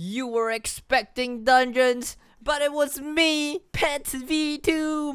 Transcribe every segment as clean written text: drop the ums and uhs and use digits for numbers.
You were expecting dungeons, but it was me, Pets V2.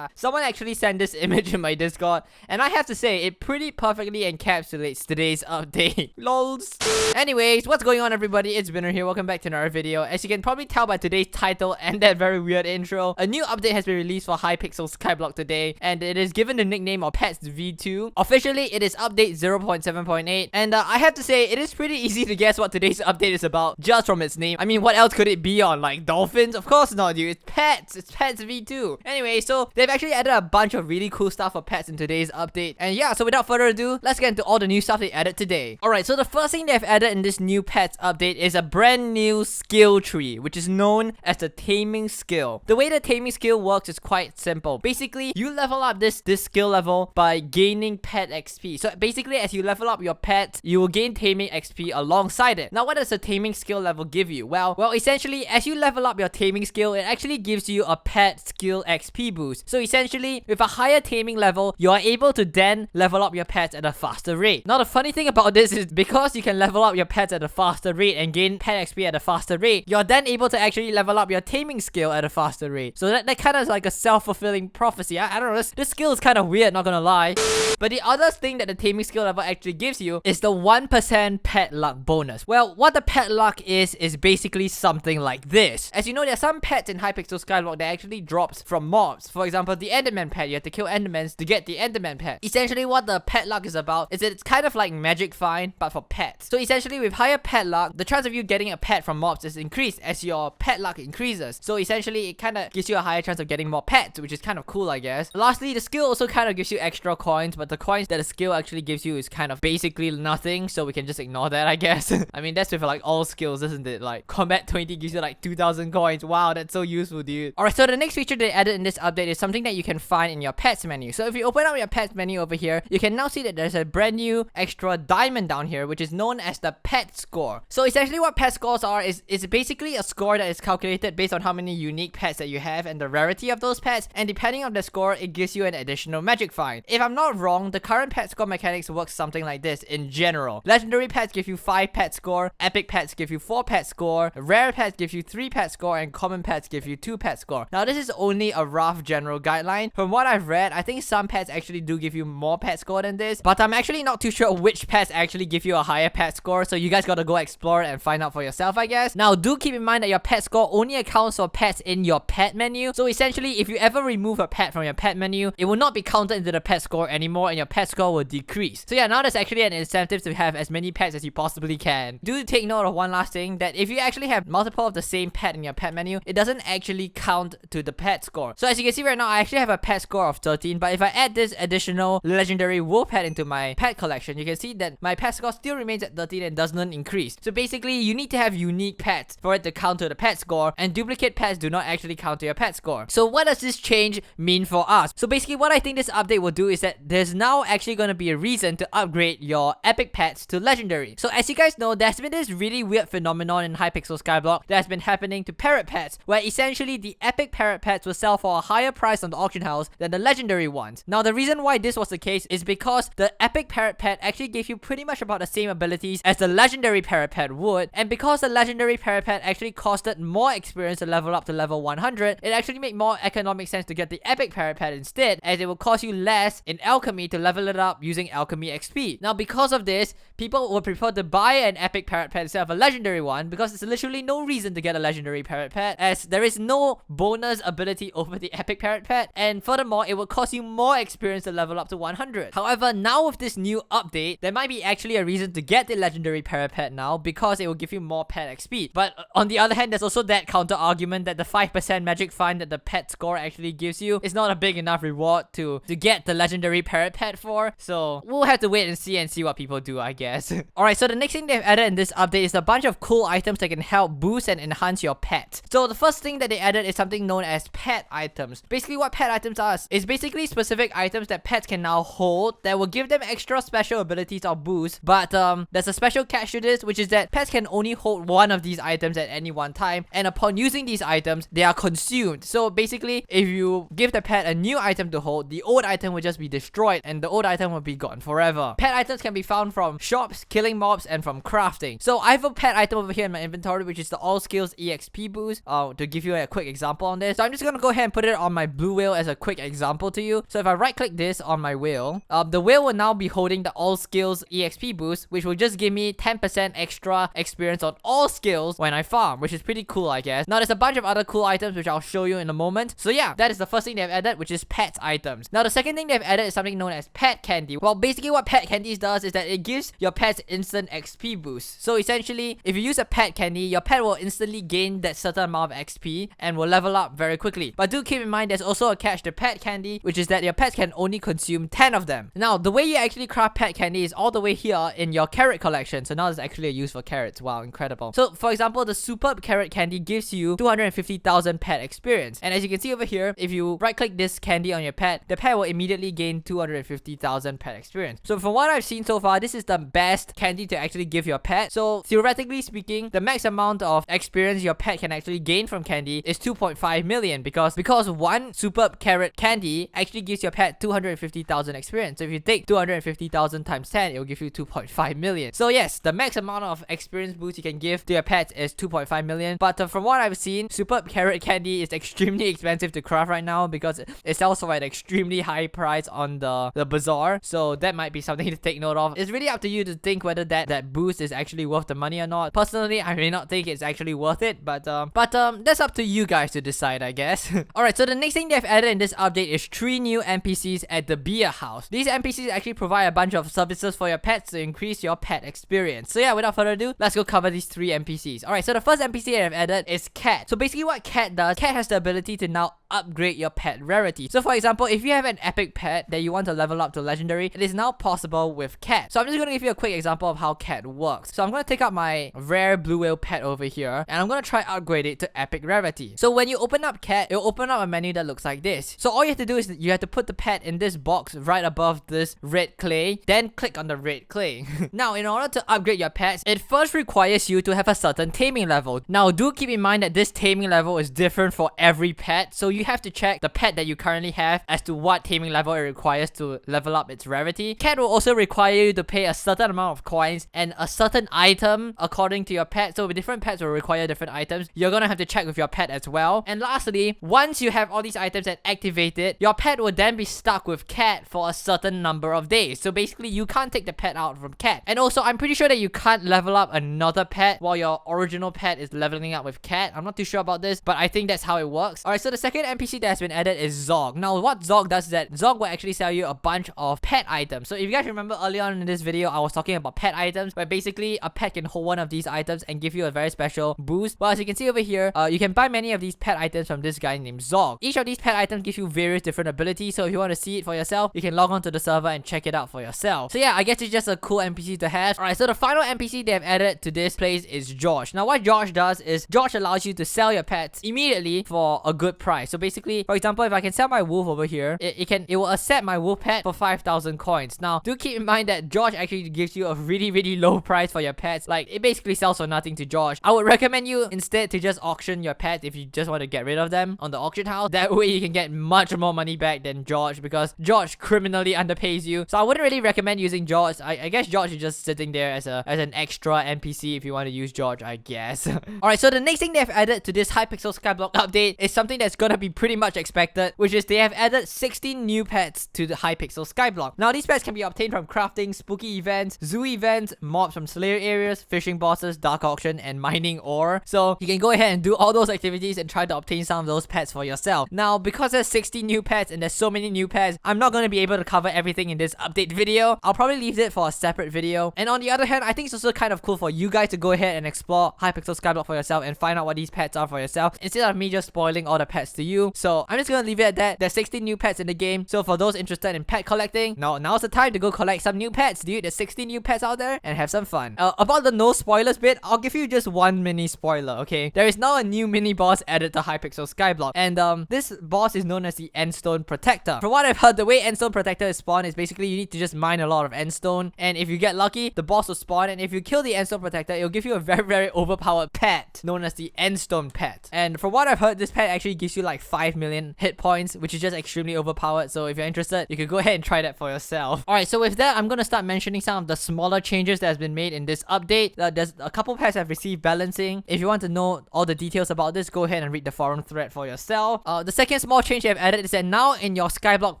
Someone actually sent this image in my Discord, and I have to say, it pretty perfectly encapsulates today's update. Lols. Anyways, what's going on, everybody? It's Winner here. Welcome back to another video. As you can probably tell by today's title and that very weird intro, a new update has been released for Hypixel Skyblock today, and it is given the nickname of Pets V2. Officially, it is update 0.7.8, and I have to say, it is pretty easy to guess what today's update is about just from its name. I mean, what else could it be on? Like dolphins? Of course not, dude. It's pets. It's Pets V2. Anyway, so they've actually added a bunch of really cool stuff for pets in today's update. And yeah, so without further ado, let's get into all the new stuff they added today. Alright, so the first thing they've added in this new pets update is a brand new skill tree, which is known as the Taming Skill. The way the Taming Skill works is quite simple. Basically, you level up this skill level by gaining pet XP. So basically, as you level up your pet, you will gain Taming XP alongside it. Now, what does the Taming Skill level give you? Well, essentially, as you level up your Taming Skill, it actually gives you a pet skill XP boost. So essentially, with a higher Taming level, you are able to then level up your pets at a faster rate. Now, the funny thing about this is because you can level up your pets at a faster rate and gain pet XP at a faster rate, you're then able to actually level up your Taming Skill at a faster rate. So that kind of is like a self-fulfilling prophecy. I don't know, this skill is kind of weird, not gonna lie. But the other thing that the Taming Skill level actually gives you is the 1% pet luck bonus. Well, what the pet luck is basically something like this. As you know, there are some pets in Hypixel Skyblock that actually drops from mobs. For example, the Enderman pet. You have to kill Endermans to get the Enderman pet. Essentially, what the pet luck is about is that it's kind of like Magic Find, but for pets. So essentially, with higher pet luck, the chance of you getting a pet from mobs is increased as your pet luck increases. So essentially, it kind of gives you a higher chance of getting more pets, which is kind of cool, I guess. Lastly, the skill also kind of gives you extra coins, but the coins that the skill actually gives you is kind of basically nothing, so we can just ignore that, I guess. I mean, that's with like all skills, isn't it? Like Combat 20 gives you like 2,000 coins. Wow, that's so useful, dude. Alright, so the next feature they added in this update is something that you can find in your pets menu. So if you open up your pets menu over here, you can now see that there's a brand new extra diamond down here, which is known as the pet score. So essentially what pet scores are is basically a score that is calculated based on how many unique pets that you have and the rarity of those pets, and depending on the score, it gives you an additional magic find. If I'm not wrong, the current pet score mechanics works something like this in general. Legendary pets give you 5 pet score, epic pets give you 4 pet score, rare pets give you 3 pet score, and common pets give you 2 pet score. Now this is only a rough general guideline. From what I've read, I think some pets actually do give you more pet score than this, but I'm actually not too sure which pets actually give you a higher pet score, so you guys gotta go explore it and find out for yourself, I guess. Now do keep in mind that your pet score only accounts for pets in your pet menu. So essentially, if you ever remove a pet from your pet menu, it will not be counted into the pet score anymore and your pet score will decrease. So yeah, now there's actually an incentive to have as many pets as you possibly can. Do take note of one last thing, that if you actually have multiple of the same pet in your pet menu, it doesn't actually count to the pet score. So as you can see right now, I actually have a pet score of 13, but if I add this additional legendary wolf pet into my pet collection, you can see that my pet score still remains at 13 and does not increase. So basically, you need to have unique pets for it to count to the pet score, and duplicate pets do not actually count to your pet score. So what does this change mean for us? So basically, what I think this update will do is that there's now actually going to be a reason to upgrade your epic pets to legendary. So as you guys know, there's been this really weird phenomenon in Hypixel Skyblock that has been happening to parrot pets, where essentially the epic parrot pets will sell for a higher price on the auction house than the legendary ones. Now the reason why this was the case is because the epic parrot pet actually gave you pretty much about the same abilities as the legendary parrot pet would, and because the legendary parrot pet actually costed more experience to level up to level 100, it actually made more economic sense to get the epic parrot pet instead, as it will cost you less in alchemy to level it up using alchemy XP. Now because of this, people would prefer to buy an epic parrot pet instead of a legendary one, because there's literally no reason to get a legendary parrot pet, as there is no bonus ability over the epic parrot pet, and furthermore, it will cost you more experience to level up to 100. However, now with this new update, there might be actually a reason to get the legendary parrot pet now, because it will give you more pet XP. But on the other hand, there's also that counter argument that the 5% magic find that the pet score actually gives you is not a big enough reward to get the legendary parrot pet for. So we'll have to wait and see what people do, I guess. Alright, so the next thing they've added in this update is a bunch of cool items that can help boost and enhance your pet. So the first thing that they added is something known as pet items. Basically what pet items are is basically specific items that pets can now hold that will give them extra special abilities or boosts. But there's a special catch to this, which is that pets can only hold one of these items at any one time, and upon using these items, they are consumed. So basically, if you give the pet a new item to hold, the old item will just be destroyed and the old item will be gone forever. Pet items can be found from shops, killing mobs, and from crafting. So I have a pet item over here in my inventory, which is the All Skills EXP boost. To give you a quick example on this, so I'm just gonna go ahead and put it on my blue whale as a quick example to you. So if I right click this on my whale, the whale will now be holding the All Skills EXP boost, which will just give me 10% extra experience on all skills when I farm, which is pretty cool, I guess. Now there's a bunch of other cool items which I'll show you in a moment. So yeah, that is the first thing they've added, which is pet items. Now the second thing they've added is something known as pet candy. Well, basically what pet candies does is that it gives your pets instant XP boost. So essentially, if you use a pet candy, your pet will instantly gain that certain amount of XP and will level up very quickly. But do keep in mind there's also a catch to pet candy, which is that your pets can only consume 10 of them. Now the way you actually craft pet candy is all the way here in your carrot collection. So now there's actually a use for carrots. Wow, incredible. So for example, the superb carrot candy gives you 250,000 pet experience. And as you can see over here, if you right click this candy on your pet, the pet will immediately gain 250,000 pet experience. So from what I've seen so far, this is the best candy to actually give your pet. So theoretically speaking, the max amount of experience your pet can actually gain from candy is 2.5 million because one superb carrot candy actually gives your pet 250,000 experience. So if you take 250,000 times 10, it will give you 2.5 million. So yes, the max amount of experience boost you can give to your pet is 2.5 million. But from what I've seen, superb carrot candy is extremely expensive to craft right now because it sells for an extremely high price on the bazaar. So that might be something to take note of. It's really up to you to think whether that boost is actually worth the money or not. Personally, I may not think it's actually worth it, but that's up to you guys to decide, I guess. Alright, so the next thing they've added in this update is 3 new NPCs at the beer house. These NPCs actually provide a bunch of services for your pets to increase your pet experience. So yeah, without further ado, let's go cover these 3 NPCs. Alright, so the first NPC I've added is Cat. So basically what Cat does, Cat has the ability to now upgrade your pet rarity. So for example, if you have an epic pet that you want to level up to legendary, it is now possible with Cat. So I'm just going to give you a quick example of how Cat works. So I'm going to take out my rare blue whale pet over here and I'm going to try upgrade it to epic rarity. So when you open up Cat, it'll open up a menu that looks like this. So all you have to do is you have to put the pet in this box right above this red clay, then click on the red clay. Now in order to upgrade your pets, it first requires you to have a certain taming level. Now do keep in mind that this taming level is different for every pet, so you have to check the pet that you currently have as to what taming level it requires to level up its rarity. Cat will also require you to pay a certain amount of coins and a certain item according to your pet. So different pets will require different items. You're gonna have to check with your pet as well. And lastly, once you have all these items and activate it, your pet will then be stuck with Cat for a certain number of days. So basically you can't take the pet out from Cat. And also I'm pretty sure that you can't level up another pet while your original pet is leveling up with Cat. I'm not too sure about this, but I think that's how it works. Alright, so the second NPC that has been added is Zog. Now what Zog does is that Zog will actually sell you a bunch of pet items. So if you guys remember earlier on in this video, I was talking about pet items, where basically a pet can hold one of these items and give you a very special boost. Well, as you can see over here, you can buy many of these pet items from this guy named Zog. Each of these pet items gives you various different abilities, so if you want to see it for yourself, you can log on to the server and check it out for yourself. So yeah, I guess it's just a cool NPC to have. Alright, so the final NPC they have added to this place is George. Now what George does is George allows you to sell your pets immediately for a good price. So basically, for example, if I can sell my wolf over here, it will accept my wolf pet for 5,000 coins. Now do keep in mind that George actually gives you a really low price for your pets. Like it basically sells for nothing to George. I would recommend you instead to just auction your pets if you just want to get rid of them on the auction house. That way you can get much more money back than George, because George criminally underpays you. So I wouldn't really recommend using George. I guess George is just sitting there as an extra NPC if you want to use George, I guess. Alright, so the next thing they've added to this Hypixel Skyblock update is something that's gonna be pretty much expected, which is they have added 16 new pets to the Hypixel Skyblock. Now these pets can be obtained from crafting, spooky events, zoo events, mobs from Slayer areas, fishing bosses, dark auction, and mining ore. So you can go ahead and do all those activities and try to obtain some of those pets for yourself. Now because there's 16 new pets and there's so many new pets, I'm not going to be able to cover everything in this update video. I'll probably leave it for a separate video. And on the other hand, I think it's also kind of cool for you guys to go ahead and explore Hypixel Skyblock for yourself and find out what these pets are for yourself, instead of me just spoiling all the pets to you. So I'm just gonna leave it at that. There's 16 new pets in the game. So for those interested in pet collecting, now's the time to go collect some new pets, dude. There's 16 new pets out there and have some fun. About the no spoilers bit, I'll give you just one mini spoiler, okay? There is now a new mini boss added to Hypixel Skyblock, and this boss is known as the Endstone Protector. From what I've heard, the way Endstone Protector is spawned is basically you need to just mine a lot of Endstone, and if you get lucky, the boss will spawn, and if you kill the Endstone Protector, it'll give you a very, very overpowered pet known as the Endstone Pet. And from what I've heard, this pet actually gives you like 5 million hit points, which is just extremely overpowered. So if you're interested, you can go ahead and try that for yourself. Alright, so with that, I'm gonna start mentioning some of the smaller changes that has been made in this update. There's a couple pets have received balancing. If you want to know all the details about this, go ahead and read the forum thread for yourself. The second small change they've added is that now in your Skyblock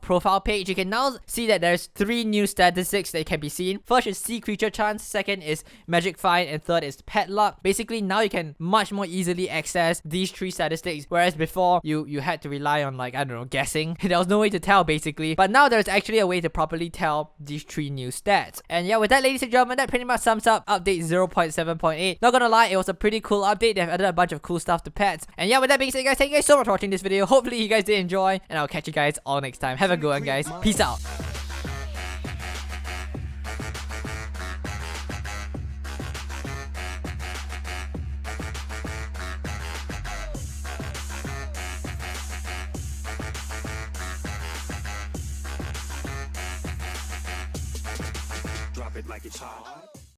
profile page, you can now see that there's 3 new statistics that can be seen. First is sea creature chance, second is magic find, and third is pet luck. Basically, now you can much more easily access these 3 statistics, whereas before you had to rely on, like, I don't know, guessing. There was no way to tell basically, but now there's actually a way to properly tell these 3 new stats. And yeah, with that, ladies and gentlemen, that pretty much sums up update 0.7.8. Not gonna lie, it was a pretty cool update. They've added a bunch of cool stuff to pets. And yeah, with that being said, guys, thank you guys so much for watching this video. Hopefully you guys did enjoy, and I'll catch you guys all next time. Have a good one, guys. Peace out. Drop it like it's hot.